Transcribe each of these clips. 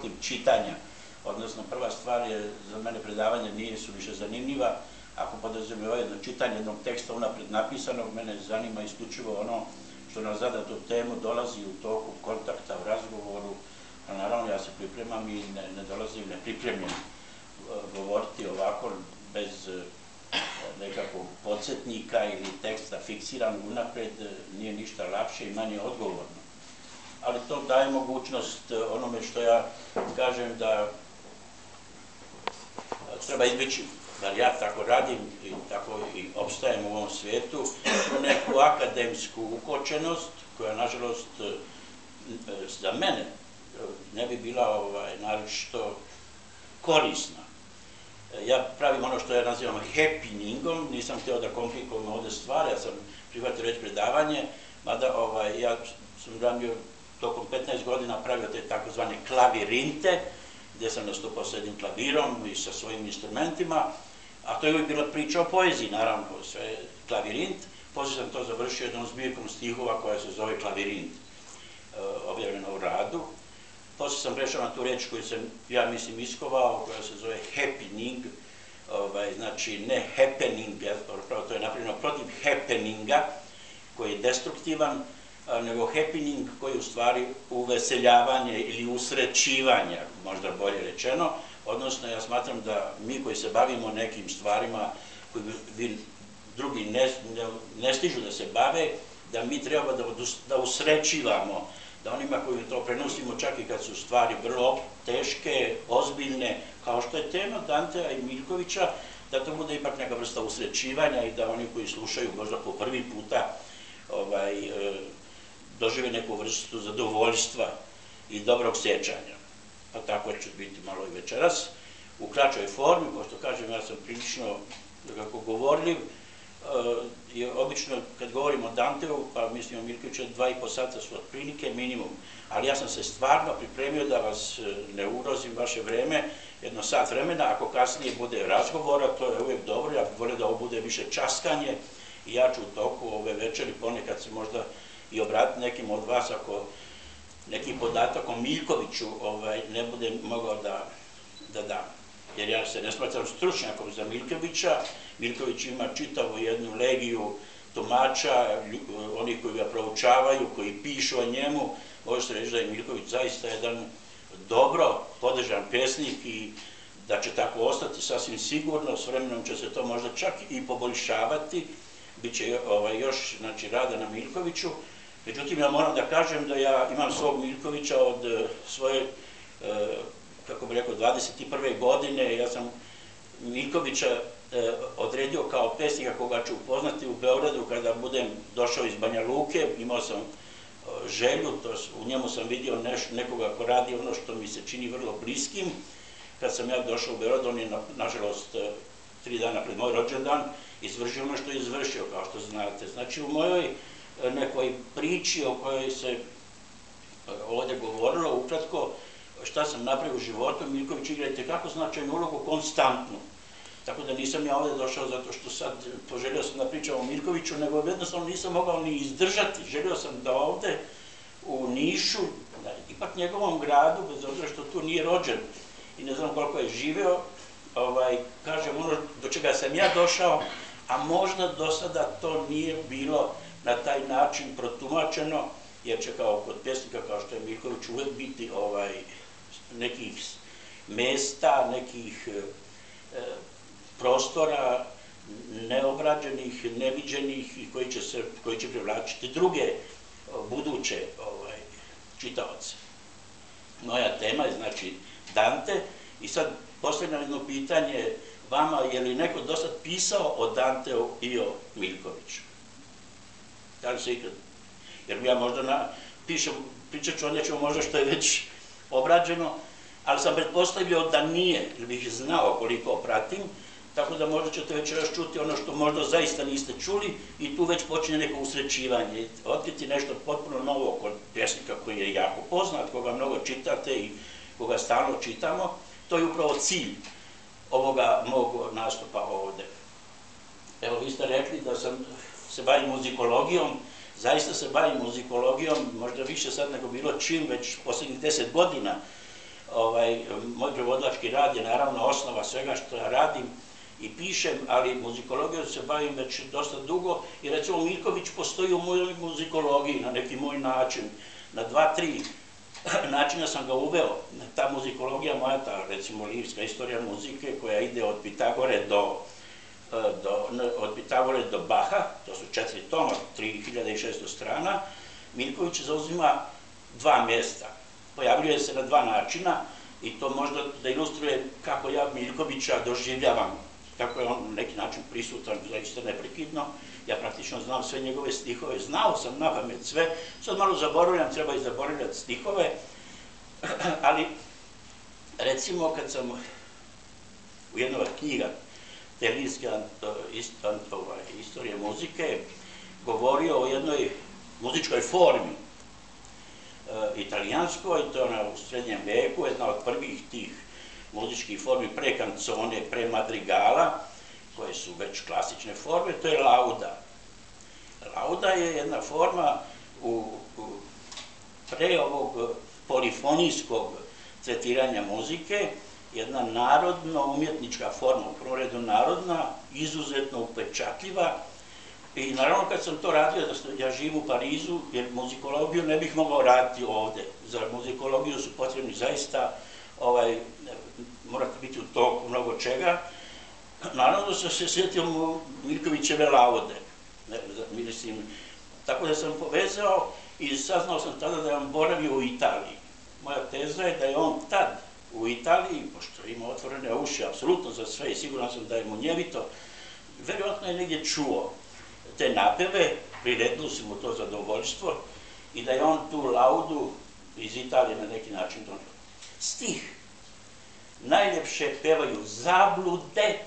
protiv čitanja. Odnosno, prva stvar je, za mene predavanje nije suviše zanimljiva. Ako podrazumijeva jedno čitanje jednog teksta unapred napisanog, mene zanima isključivo ono što na zadatu temu dolazi u toku kontakta, u razgovoru, a naravno ja se pripremam i ne dolazim nepripremljen. Govoriti ovako bez nekakvog podsjetnika ili teksta fiksiranog unapred nije ništa lakše i manje odgovorno. Ali to daje mogućnost onome što ja kažem da treba izbjeći, bar ja tako radim i tako i opstajem u ovom svijetu, neku akademsku ukočenost koja, nažalost, za mene ne bi bila naročito korisna. Ja pravim ono što ja nazivam happeningom, nisam htio da komplikujem ovdje stvari, ja sam prihvatio reći predavanje, mada ja sam radio tokom 15 godina pravio te takozvane klavirinte, gdje sam nastupao s jednim klavirom i sa svojim instrumentima, a to je uvijek bila priča o poeziji, naravno, sve klavirint. Poslije sam to završio jednom zbirkom stihova koja se zove Klavirint, objavljena u Radu. Poslije sam prešao na tu reč koju sam, ja mislim, iskovao, koja se zove happening, znači ne happening, to je napravljeno protiv happeninga, koji je destruktivan, nego happening koji je u stvari uveseljavanje ili usrećivanje, možda bolje rečeno, odnosno ja smatram da mi koji se bavimo nekim stvarima koji drugi ne stižu da se bave, da mi treba da usrećivamo, da onima koji to prenosimo čak i kad su stvari vrlo teške, ozbiljne, kao što je tema Dantea i Miljkovića, da to bude ipak neka vrsta usrećivanja i da oni koji slušaju možda po prvi puta dožive neku vrstu zadovoljstva i dobrog sjećanja. Pa tako će biti malo i večeras. U kraćoj formi, pošto kažem, ja sam prilično govorljiv, obično kad govorimo o Danteu, pa mislim o Miljkoviću, 2,5 sata su otprilike minimum, ali ja sam se stvarno pripremio da vas ne ugrozim vaše vreme, jedno sat vremena, ako kasnije bude razgovora, to je uvijek dobro, ja bih volio da ovo bude više časkanje i ja ću u toku ove večeri ponekad se možda i obratiti nekim od vas ako neki podatak o Miljkoviću ne bude mogao da dam. Jer ja se ne smatram stručnjakom za Miljkovića. Miljković ima čitavu jednu legiju tumača, oni koji ga proučavaju, koji pišu o njemu. Može se reći da je Miljković zaista jedan dobro podržan pjesnik i da će tako ostati sasvim sigurno. S vremenom će se to možda čak i poboljšavati. Biće još rada na Miljkoviću. Međutim, ja moram da kažem da ja imam svog Miljkovića od svoje, kako bih rekao, 21. godine. Ja sam Miljkovića odredio kao pesnika koga ću upoznati u Beogradu kada budem došao iz Banja Luke. Imao sam želju, u njemu sam vidio nekoga ko radi ono što mi se čini vrlo bliskim. Kad sam ja došao u Beograd, on je, nažalost, 3 dana pred moj rođendan izvršio ono što je izvršio, kao što znate. Znači, u mojoj nekoj priči o kojoj se ovdje govorilo, ukratko, šta sam napravio u životu, Miljković igra itekako značajnu ulogu, konstantnu. Tako da nisam ja ovdje došao zato što sad poželio sam da pričam o Miljkoviću, nego jednostavno nisam mogao ni izdržati. Želio sam da ovdje u Nišu, ipak njegovom gradu, bez obzira što tu nije rođen i ne znam koliko je živeo, kažem ono do čega sam ja došao, a možda do sada to nije bilo na taj način protumačeno, jer će kao kod pjesnika, kao što je Miljković, uvijek biti nekih mesta, nekih prostora neobrađenih, neviđenih i koji će privlačiti druge buduće čitaoce. Moja tema je znači Dante i sad postavljam jedno pitanje vama, je li neko do sad pisao o Danteu i o Miljkoviću? Da li se ikad? Jer ja možda pričat ću o nečemu možda što je već obrađeno, ali sam pretpostavljao da nije, jer bih znao koliko pratim, tako da možda ćete već još čuti ono što možda zaista niste čuli i tu već počinje neko usrećivanje. Otkriti nešto potpuno novo kod pjesnika koji je jako poznat, koga mnogo čitate i koga stalno čitamo. To je upravo cilj ovoga mog nastupa ovde. Evo, vi ste rekli da se bavim muzikologijom, zaista se bavim muzikologijom, možda više sad nego bilo čim, već posljednjih 10 godina. Moj prevodilački rad je naravno osnova svega što ja radim i pišem, ali muzikologijom se bavim već dosta dugo i recimo Miljković postoji u mojoj muzikologiji na neki moj način. Na 2-3 načina sam ga uveo. Ta muzikologija moja, ta recimo lirska istorija muzike koja ide od Pitagore do Baha, to su 4 toma, 3600 strana, Miljković zauzima 2 mjesta. Pojavljuje se na 2 načina i to možda da ilustruje kako ja Miljkovića doživljavam, kako je on na neki način prisutan, zaista neprekidno. Ja praktično znam sve njegove stihove, znao sam napamet sve, sad malo zaboravljam, treba i zaboravljati stihove, ali recimo kad sam u jednoj od knjiga te lirske istorije muzike govorio o jednoj muzičkoj formi italijanskoj, to je ona u srednjem veku, jedna od prvih tih muzičkih formi pre kancone, pre madrigala, koje su već klasične forme, to je lauda. Lauda je jedna forma pre ovog polifonijskog tretiranja muzike, jedna narodno-umjetnička forma, u prvom redu narodna, izuzetno upečatljiva. I naravno kad sam to radio, ja živim u Parizu, jer muzikologiju ne bih mogao raditi ovde. Za muzikologiju su potrebni zaista, morate biti u toku mnogo čega. Naravno da sam se sjetio Miljkovićeve laude. Tako da sam povezao i saznao sam tada da je on boravio u Italiji. Moja teza je da je on tad u Italiji, pošto ima otvorene uši apsolutno za sve i siguran sam da je munjevito, verovatno je negdje čuo te napeve, priredilo si mu to zadovoljstvo i da je on tu laudu iz Italije na neki način donio. Stih najljepše pevaju zablude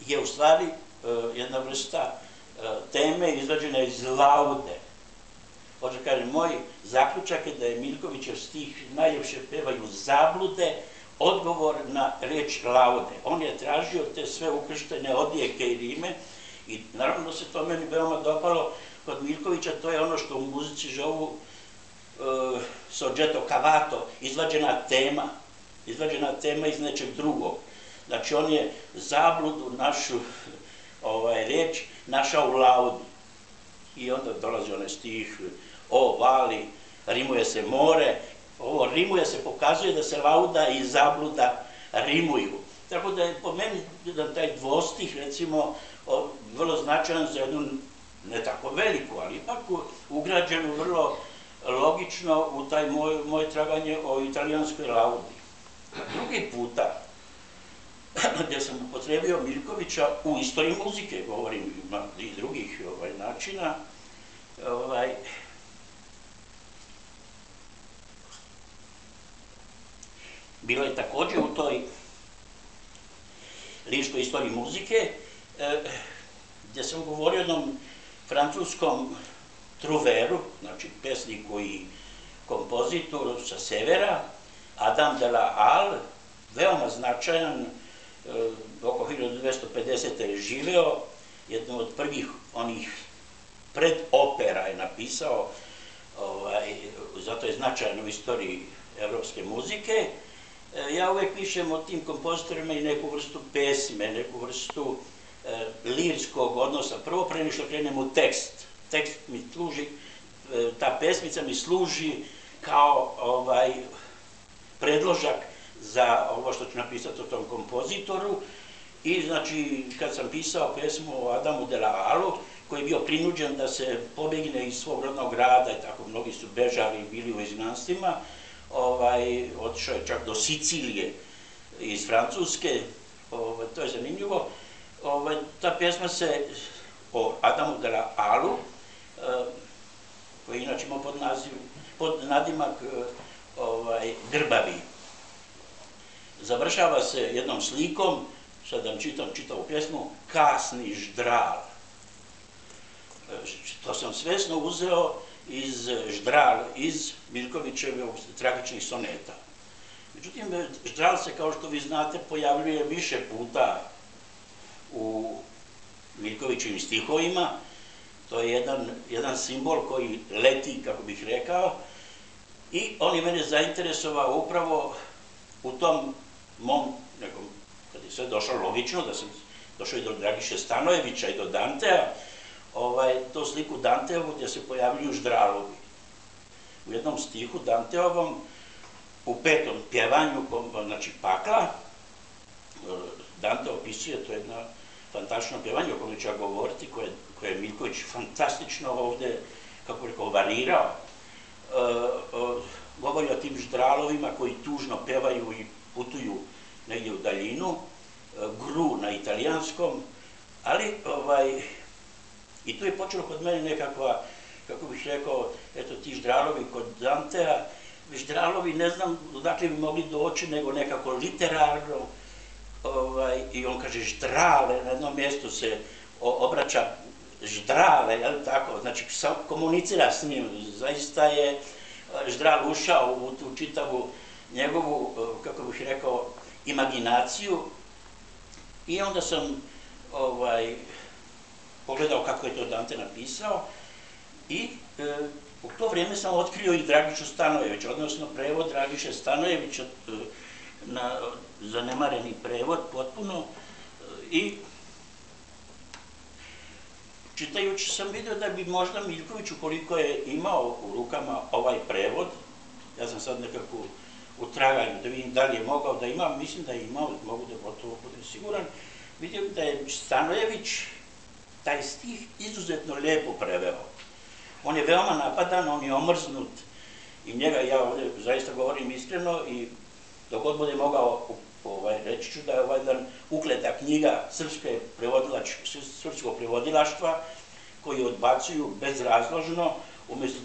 je u stvari jedna vrsta teme izvađena iz laude. Hoće kažem, moj zaključak je da je Miljkovićev stih najljepše pevaju zablude, odgovor na reč laude. On je tražio te sve ukrštene odjeke i rime i naravno da se to meni veoma dopalo kod Miljkovića, to je ono što u muzici zovu soggetto cavato, izvađena tema iz nečeg drugog. Znači on je zabludu, našu reč, našao u laudi. I onda dolazi onaj stih, o vali, rimuje se more, ovo rimuje se, pokazuje da se lauda i zabluda rimuju. Tako da je po meni taj dvostih, recimo, vrlo značajan za jednu, ne tako veliku, ali ipak ugrađenu vrlo logično u taj moje traganje o italijanskoj laudi. Drugi puta, gdje sam upotrebio Miljkovića u istoriji muzike, govorim i drugih načina, bilo je također u toj lirskoj istoriji muzike, gdje sam govorio o jednom francuskom truveru, znači pesniku i kompozitoru sa severa, Adam de la Halle, veoma značajan, oko 1250. je živeo, jednu od prvih onih predopera je napisao, zato je značajan u istoriji evropske muzike. Ja uvek pišem o tim kompozitorima i neku vrstu pesme, neku vrstu lirskog odnosa. Prvo pre nego što krenem u tekst. Tekst mi služi, ta pesmica mi služi kao predložak za ovo što ću napisati o tom kompozitoru. I znači, kad sam pisao pesmu o Adamu de la Hallu, koji je bio prinuđen da se pobegne iz svog rodnog grada i tako, mnogi su bežali i bili u izgnanstvima, otišao je čak do Sicilije iz Francuske, to je zanimljivo. Ta pesma se o Adamu de la Hallu, koji inače ima pod nadimak Grbavi. Završava se jednom slikom, sad vam čitam čitavu pjesmu, Kasni ždral. To sam svesno uzeo iz ždral, iz Miljkovićevih tragičnih soneta. Međutim, ždral se, kao što vi znate, pojavljuje više puta u Miljkovićevim stihovima. To je jedan simbol koji leti, kako bih rekao, i on je mene zainteresovao upravo u tom mom nekom, kad je sve došlo logično, da sam došao i do Dragiše Stanojevića i do Dantea, to sliku Danteovu gdje se pojavljuju ždralovi. U jednom stihu Danteovom, u 5. pjevanju, znači Pakla, Dante opisuje, to je jedno fantastično pjevanje o kojem ću ja govoriti, koje je Miljković fantastično ovde, kako rekao, varirao. Govori o tim ždralovima koji tužno pevaju i putuju negdje u daljinu, gru na italijanskom, ali i tu je počelo kod mene nekakva, kako bih rekao, eto ti ždralovi kod Dantea, ždralovi ne znam odakle bi mogli doći, nego nekako literarno, i on kaže ždrale, na jednom mjestu se obraća ždrale, jel tako, znači komunicira s njim, zaista je ždral ušao u tu čitavu njegovu, kako bih rekao, imaginaciju i onda sam pogledao kako je to Dante napisao i u to vrijeme sam otkrio i Dragišu Stanojevića, odnosno prevod Dragiše Stanojevića, zanemareni prevod potpuno, i čitajući sam vidio da bi možda Miljković, ukoliko je imao u rukama ovaj prevod, ja sam sad nekako u traganju da vidim da li je mogao da ima, mislim da je imao, mogu da gotovo budem siguran, vidio da je Stanojević taj stih izuzetno lijepo preveo. On je veoma napadan, on je omrznut i njega, ja ovdje zaista govorim iskreno i dok god bude mogao, reći ću da je ovaj jedan ukleta knjiga srpskog prevodilaštva koji odbacuju bezrazložno, umjesto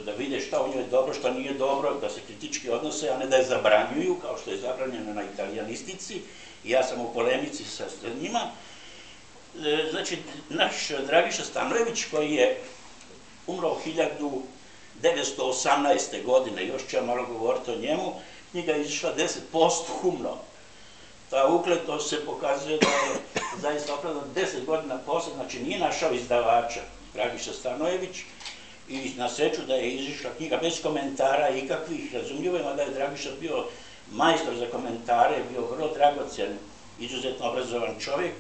da vide šta u njoj je dobro, šta nije dobro, da se kritički odnose, a ne da je zabranjuju, kao što je zabranjeno na italijanistici, i ja sam u polemici sa njima. Znači, naš Dragiša Stanojević, koji je umro 1918. godine, još ću ja malo govoriti o njemu, knjiga je izišla 10 posthumno. Ta ukletost se pokazuje da je zaista opravdan 10 godina posle, znači nije našao izdavača Dragiša Stanojević, i na sreću da je izišla knjiga bez komentara ikakvih, razumljivo je, mada je Dragiša bio majstor za komentare, bio vrlo dragocen, izuzetno obrazovan čovjek.